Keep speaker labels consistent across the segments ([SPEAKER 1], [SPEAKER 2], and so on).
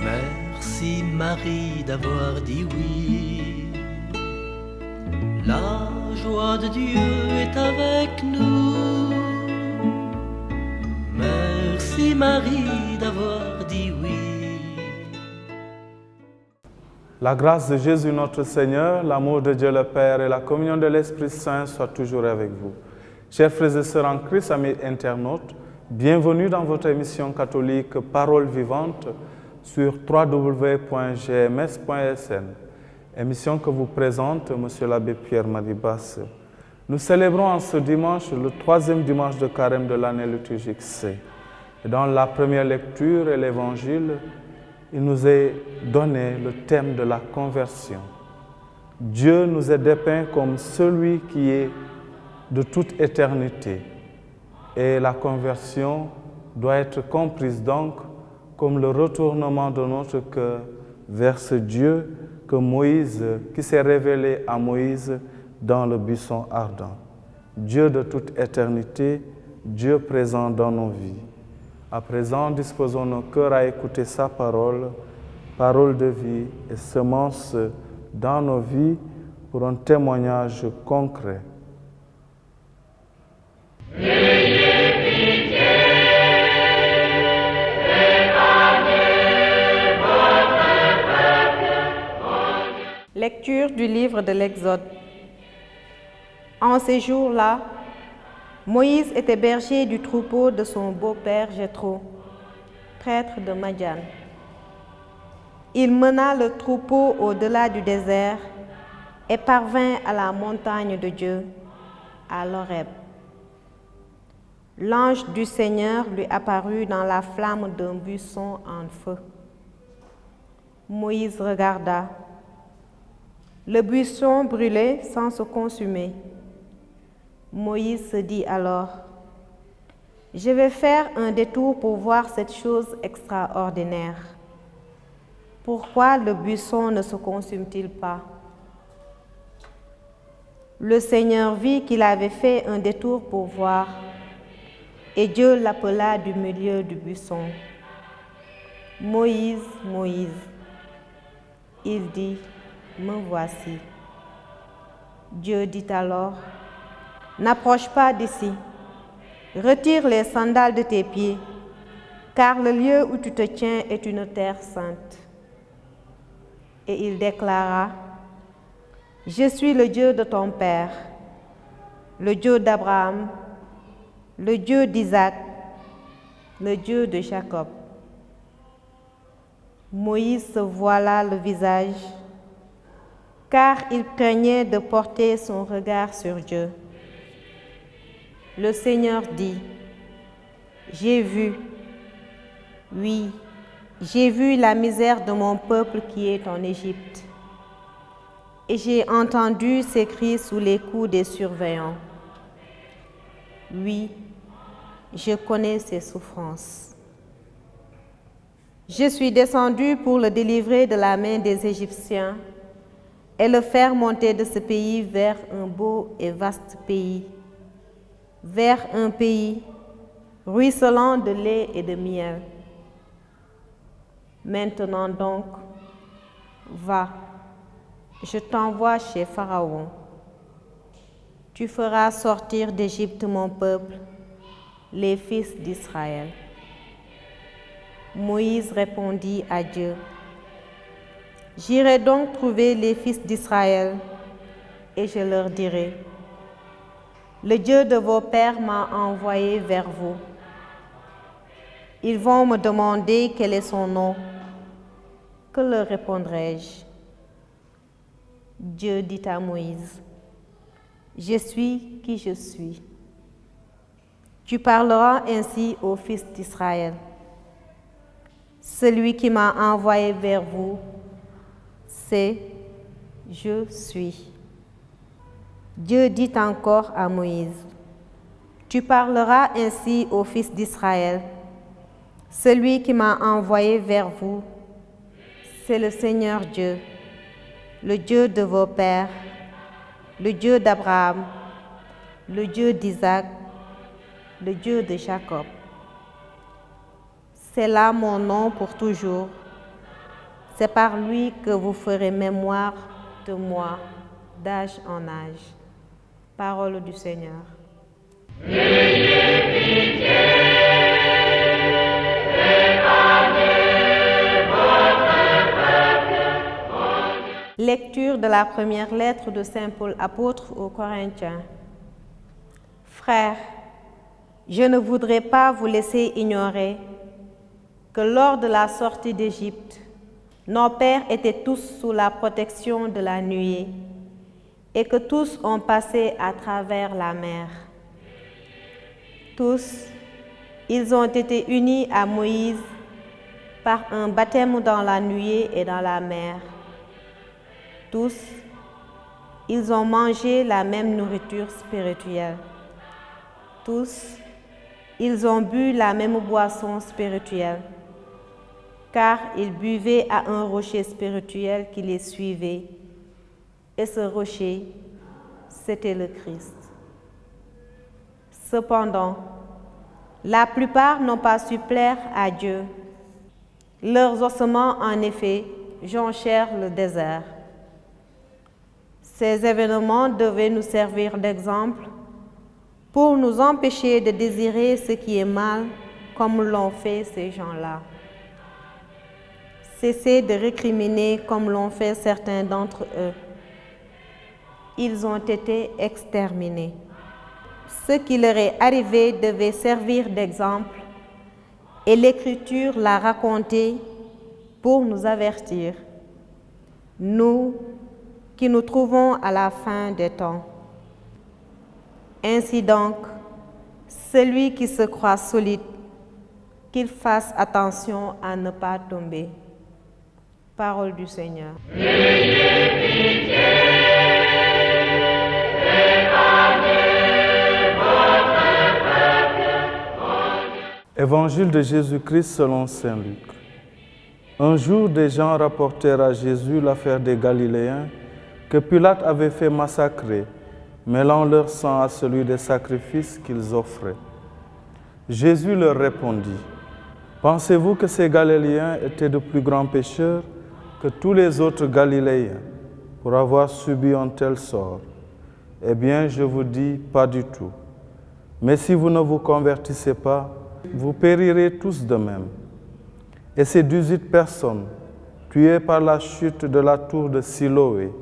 [SPEAKER 1] Merci Marie d'avoir dit oui. La joie de Dieu est avec nous. Merci Marie d'avoir dit oui.
[SPEAKER 2] La grâce de Jésus notre Seigneur, l'amour de Dieu le Père et la communion de l'Esprit Saint soient toujours avec vous. Chers frères et sœurs en Christ, amis internautes, bienvenue dans votre émission catholique Parole vivante sur www.gms.sn. Émission que vous présente M. l'abbé Pierre-Marie Basse. Nous célébrons en ce dimanche le 3e dimanche de carême de l'année liturgique C. Et dans la première lecture et l'évangile, il nous est donné le thème de la conversion. Dieu nous est dépeint comme celui qui est de toute éternité. Et la conversion doit être comprise donc comme le retournement de notre cœur vers ce Dieu qui s'est révélé à Moïse dans le buisson ardent. Dieu de toute éternité, Dieu présent dans nos vies. À présent, disposons nos cœurs à écouter sa parole, parole de vie et semence dans nos vies pour un témoignage concret.
[SPEAKER 3] Lecture du livre de l'Exode. En ces jours-là, Moïse était berger du troupeau de son beau-père Jéthro, prêtre de Madian. Il mena le troupeau au-delà du désert et parvint à la montagne de Dieu, à l'Horeb. L'ange du Seigneur lui apparut dans la flamme d'un buisson en feu. Moïse regarda. Le buisson brûlait sans se consumer. Moïse se dit alors, « Je vais faire un détour pour voir cette chose extraordinaire. Pourquoi le buisson ne se consume-t-il pas ?» Le Seigneur vit qu'il avait fait un détour pour voir, et Dieu l'appela du milieu du buisson. « Moïse, Moïse. » Il dit, « Me voici. » Dieu dit alors, « N'approche pas d'ici, retire les sandales de tes pieds, car le lieu où tu te tiens est une terre sainte. » Et il déclara, « Je suis le Dieu de ton père, le Dieu d'Abraham, le Dieu d'Isaac, le Dieu de Jacob. » Moïse se voila le visage, car il craignait de porter son regard sur Dieu. Le Seigneur dit, « J'ai vu, oui, j'ai vu la misère de mon peuple qui est en Égypte, et j'ai entendu ses cris sous les coups des surveillants. Oui, je connais ses souffrances. Je suis descendu pour le délivrer de la main des Égyptiens et le faire monter de ce pays vers un beau et vaste pays, vers un pays ruisselant de lait et de miel. Maintenant donc, va, je t'envoie chez Pharaon. Tu feras sortir d'Égypte mon peuple, les fils d'Israël. » Moïse répondit à Dieu, « J'irai donc trouver les fils d'Israël et je leur dirai, le Dieu de vos pères m'a envoyé vers vous. Ils vont me demander quel est son nom. Que leur répondrai-je? » Dieu dit à Moïse, « Je suis qui je suis. Tu parleras ainsi aux fils d'Israël. Celui qui m'a envoyé vers vous, c'est je suis. » Dieu dit encore à Moïse, « Tu parleras ainsi aux fils d'Israël. Celui qui m'a envoyé vers vous, c'est le Seigneur Dieu, le Dieu de vos pères, le Dieu d'Abraham, le Dieu d'Isaac, le Dieu de Jacob. C'est là mon nom pour toujours, C'est par lui que vous ferez mémoire de moi, d'âge en âge. Parole du Seigneur. Lecture de la première lettre de Saint Paul apôtre aux Corinthiens. Frères, je ne voudrais pas vous laisser ignorer que lors de la sortie d'Égypte, nos pères étaient tous sous la protection de la nuée et que tous ont passé à travers la mer. Tous, ils ont été unis à Moïse par un baptême dans la nuée et dans la mer. Tous, ils ont mangé la même nourriture spirituelle. Tous, ils ont bu la même boisson spirituelle, car ils buvaient à un rocher spirituel qui les suivait, et ce rocher, c'était le Christ. Cependant, la plupart n'ont pas su plaire à Dieu. Leurs ossements, en effet, jonchèrent le désert. Ces événements devaient nous servir d'exemple pour nous empêcher de désirer ce qui est mal comme l'ont fait ces gens-là. Cessez de récriminer comme l'ont fait certains d'entre eux. Ils ont été exterminés. Ce qui leur est arrivé devait servir d'exemple et l'Écriture l'a raconté pour nous avertir. Nous qui nous trouvons à la fin des temps. Ainsi donc, celui qui se croit solide, qu'il fasse attention à ne pas tomber. Parole du Seigneur.
[SPEAKER 2] Évangile de Jésus-Christ selon saint Luc. Un jour, des gens rapportèrent à Jésus l'affaire des Galiléens que Pilate avait fait massacrer, mêlant leur sang à celui des sacrifices qu'ils offraient. Jésus leur répondit, « Pensez-vous que ces Galiléens étaient de plus grands pécheurs que tous les autres Galiléens pour avoir subi un tel sort? Eh bien, je vous dis, pas du tout. Mais si vous ne vous convertissez pas, vous périrez tous de même. » Et ces 18 personnes, tuées par la chute de la tour de Siloé,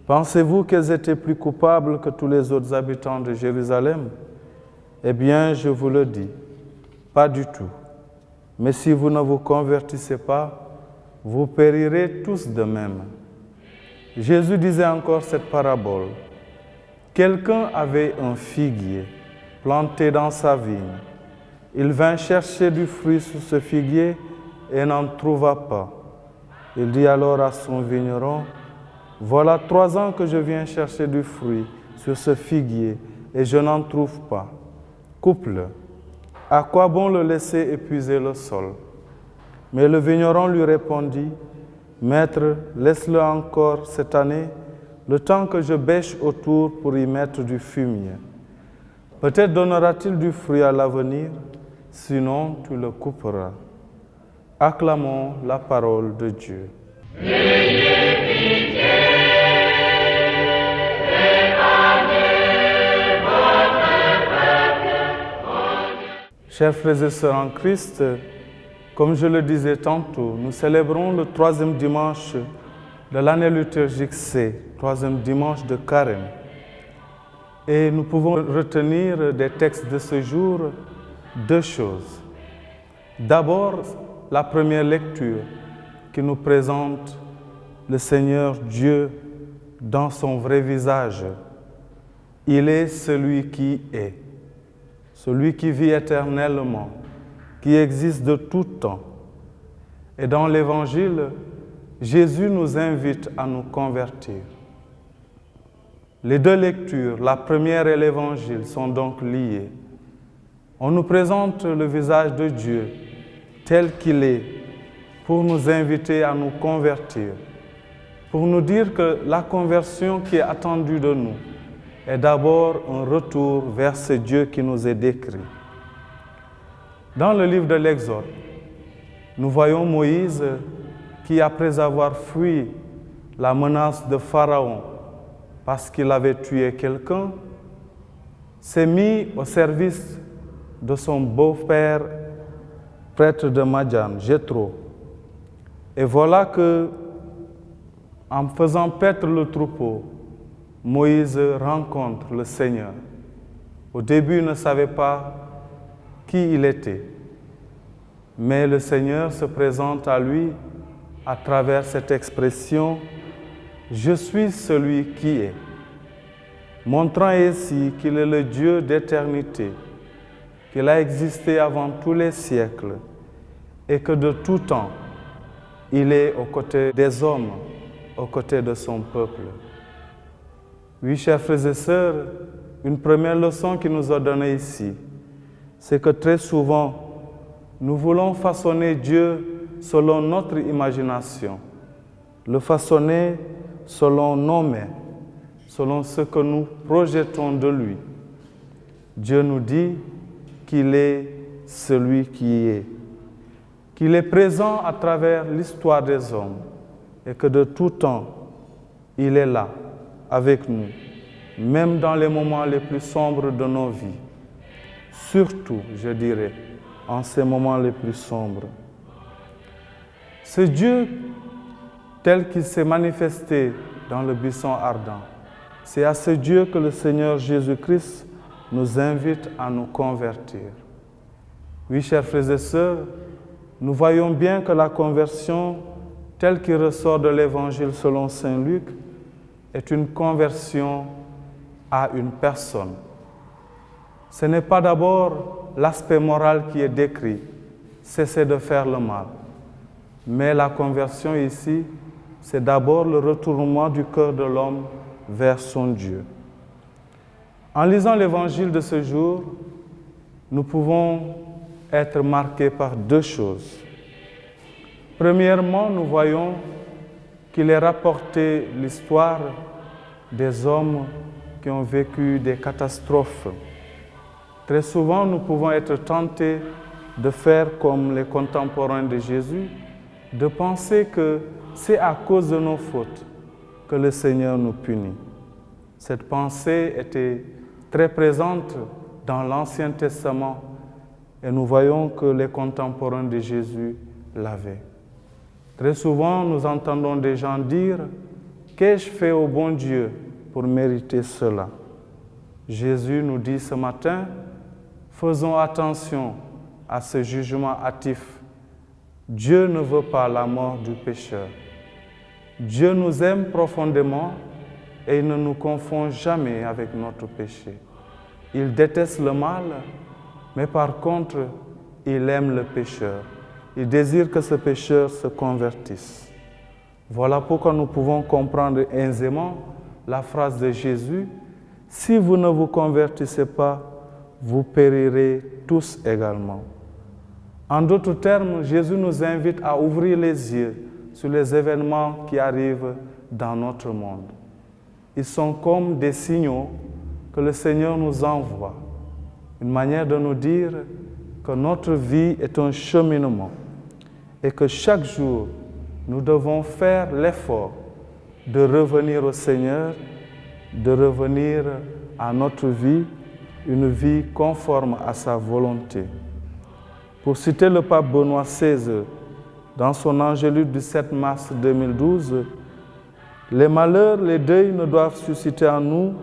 [SPEAKER 2] pensez-vous qu'elles étaient plus coupables que tous les autres habitants de Jérusalem? Eh bien, je vous le dis, pas du tout. Mais si vous ne vous convertissez pas, vous périrez tous de même. Jésus disait encore cette parabole. Quelqu'un avait un figuier planté dans sa vigne. Il vint chercher du fruit sur ce figuier et n'en trouva pas. Il dit alors à son vigneron, « Voilà 3 ans que je viens chercher du fruit sur ce figuier et je n'en trouve pas. Coupe-le. À quoi bon le laisser épuiser le sol? » Mais le vigneron lui répondit, « Maître, laisse-le encore cette année, le temps que je bêche autour pour y mettre du fumier. Peut-être donnera-t-il du fruit à l'avenir, sinon tu le couperas. » Acclamons la parole de Dieu. Chers frères et sœurs en Christ, comme je le disais tantôt, nous célébrons le 3e dimanche de l'année liturgique C, 3e dimanche de Carême. Et nous pouvons retenir des textes de ce jour 2 choses. D'abord, la première lecture qui nous présente le Seigneur Dieu dans son vrai visage. Il est celui qui est, celui qui vit éternellement, qui existe de tout temps. Et dans l'Évangile, Jésus nous invite à nous convertir. Les 2 lectures, la première et l'Évangile, sont donc liées. On nous présente le visage de Dieu tel qu'il est, pour nous inviter à nous convertir, pour nous dire que la conversion qui est attendue de nous est d'abord un retour vers ce Dieu qui nous est décrit. Dans le livre de l'Exode, nous voyons Moïse qui, après avoir fui la menace de Pharaon parce qu'il avait tué quelqu'un, s'est mis au service de son beau-père, prêtre de Madian, Jéthro. Et voilà que, en faisant paître le troupeau, Moïse rencontre le Seigneur. Au début, il ne savait pas qui il était, mais le Seigneur se présente à lui à travers cette expression « Je suis celui qui est », montrant ainsi qu'il est le Dieu d'éternité, qu'il a existé avant tous les siècles et que de tout temps, il est aux côtés des hommes, aux côtés de son peuple. Oui, chers frères et sœurs, une première leçon qui nous a donnée ici, c'est que très souvent, nous voulons façonner Dieu selon notre imagination, le façonner selon nos mains, selon ce que nous projetons de lui. Dieu nous dit qu'il est celui qui est, qu'il est présent à travers l'histoire des hommes et que de tout temps, il est là, avec nous, même dans les moments les plus sombres de nos vies. Surtout, je dirais, en ces moments les plus sombres. Ce Dieu, tel qu'il s'est manifesté dans le buisson ardent, c'est à ce Dieu que le Seigneur Jésus-Christ nous invite à nous convertir. Oui, chers frères et sœurs, nous voyons bien que la conversion, telle qu'il ressort de l'Évangile selon saint Luc, est une conversion à une personne. Ce n'est pas d'abord l'aspect moral qui est décrit, cesser de faire le mal. Mais la conversion ici, c'est d'abord le retournement du cœur de l'homme vers son Dieu. En lisant l'Évangile de ce jour, nous pouvons être marqués par deux choses. Premièrement, nous voyons qu'il est rapporté l'histoire des hommes qui ont vécu des catastrophes. Très souvent, nous pouvons être tentés de faire comme les contemporains de Jésus, de penser que c'est à cause de nos fautes que le Seigneur nous punit. Cette pensée était très présente dans l'Ancien Testament et nous voyons que les contemporains de Jésus l'avaient. Très souvent, nous entendons des gens dire « Qu'ai-je fait au bon Dieu pour mériter cela ?» Jésus nous dit ce matin « Faisons attention à ce jugement hâtif. Dieu ne veut pas la mort du pécheur. Dieu nous aime profondément et il ne nous confond jamais avec notre péché. Il déteste le mal, mais par contre, il aime le pécheur. Il désire que ce pécheur se convertisse. Voilà pourquoi nous pouvons comprendre aisément la phrase de Jésus « Si vous ne vous convertissez pas, vous périrez tous également. » En d'autres termes, Jésus nous invite à ouvrir les yeux sur les événements qui arrivent dans notre monde. Ils sont comme des signaux que le Seigneur nous envoie, une manière de nous dire que notre vie est un cheminement et que chaque jour, nous devons faire l'effort de revenir au Seigneur, de revenir à notre vie, une vie conforme à sa volonté. Pour citer le pape Benoît XVI, dans son Angélus du 7 mars 2012, « Les malheurs, les deuils ne doivent susciter en nous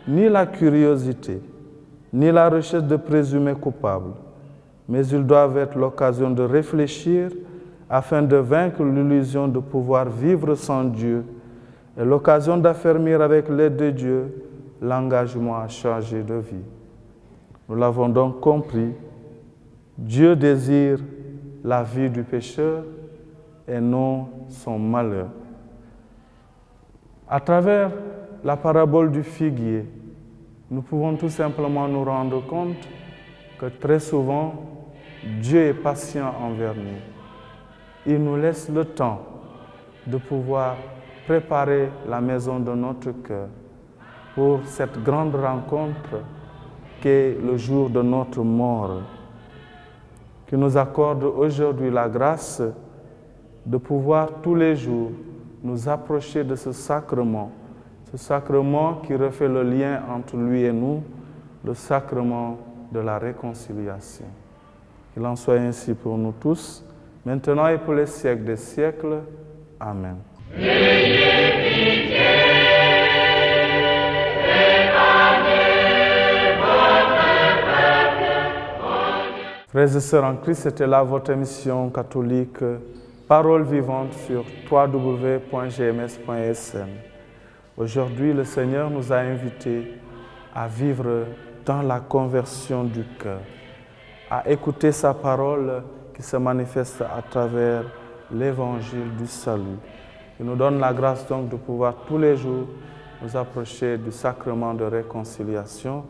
[SPEAKER 2] ni la curiosité, ni la recherche de présumés coupables, mais ils doivent être l'occasion de réfléchir afin de vaincre l'illusion de pouvoir vivre sans Dieu et l'occasion d'affermir avec l'aide de Dieu l'engagement à changer de vie. » Nous l'avons donc compris, Dieu désire la vie du pécheur et non son malheur. À travers la parabole du figuier, nous pouvons tout simplement nous rendre compte que très souvent, Dieu est patient envers nous. Il nous laisse le temps de pouvoir préparer la maison de notre cœur pour cette grande rencontre qu'est le jour de notre mort, qui nous accorde aujourd'hui la grâce de pouvoir tous les jours nous approcher de ce sacrement qui refait le lien entre lui et nous, le sacrement de la réconciliation. Qu'il en soit ainsi pour nous tous, maintenant et pour les siècles des siècles. Amen. Frères et sœurs en Christ, c'était là votre émission catholique Parole vivante sur www.gms.sn. Aujourd'hui, le Seigneur nous a invités à vivre dans la conversion du cœur, à écouter sa parole qui se manifeste à travers l'évangile du salut. Il nous donne la grâce donc de pouvoir tous les jours nous approcher du sacrement de réconciliation,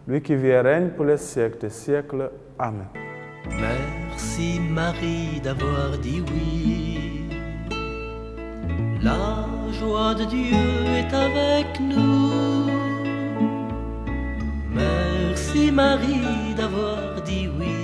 [SPEAKER 2] lui qui vit et règne pour les siècles des siècles. Amen.
[SPEAKER 1] Merci Marie d'avoir dit oui. La joie de Dieu est avec nous. Merci Marie d'avoir dit oui.